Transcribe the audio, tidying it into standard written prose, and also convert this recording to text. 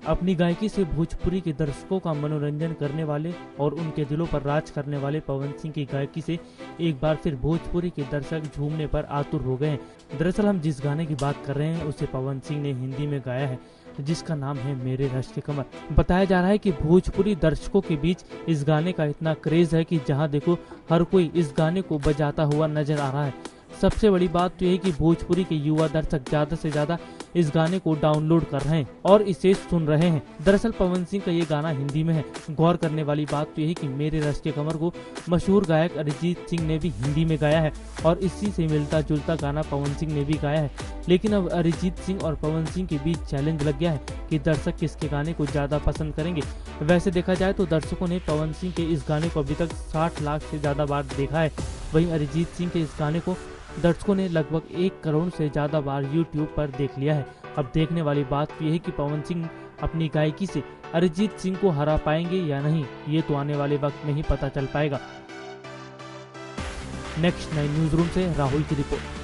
अपनी गायकी से भोजपुरी के दर्शकों का मनोरंजन करने वाले और उनके दिलों पर राज करने वाले पवन सिंह की गायकी से एक बार फिर भोजपुरी के दर्शक झूमने पर आतुर हो गए हैं। दरअसल हम जिस गाने की बात कर रहे हैं उसे पवन सिंह ने हिंदी में गाया है, जिसका नाम है मेरे रश के कमर। बताया जा रहा है कि भोजपुरी दर्शकों के बीच इस गाने का इतना क्रेज है कि जहां देखो हर कोई इस गाने को बजाता हुआ नजर आ रहा है। सबसे बड़ी बात तो यह है कि भोजपुरी के युवा दर्शक ज्यादा से ज्यादा इस गाने को डाउनलोड कर रहे हैं और इसे सुन रहे हैं। दरअसल पवन सिंह का ये गाना हिंदी में है। गौर करने वाली बात तो यह है कि मेरे रश के कमर को मशहूर गायक अरिजीत सिंह ने भी हिंदी में गाया है और इसी से मिलता जुलता गाना पवन सिंह ने भी गाया है। लेकिन अब अरिजीत सिंह और पवन सिंह के बीच चैलेंज लग गया है कि दर्शक किसके गाने को ज्यादा पसंद करेंगे। वैसे देखा जाए तो दर्शकों ने पवन सिंह के इस गाने को अभी तक 60 लाख से ज्यादा बार देखा है। वहीं अरिजीत सिंह के इस गाने को दर्शकों ने लगभग 1 करोड़ से ज्यादा बार YouTube पर देख लिया है। अब देखने वाली बात तो यह है कि पवन सिंह अपनी गायकी से अरिजीत सिंह को हरा पाएंगे या नहीं, ये तो आने वाले वक्त में ही पता चल पाएगा। नेक्स्ट 9 न्यूज रूम से राहुल की रिपोर्ट।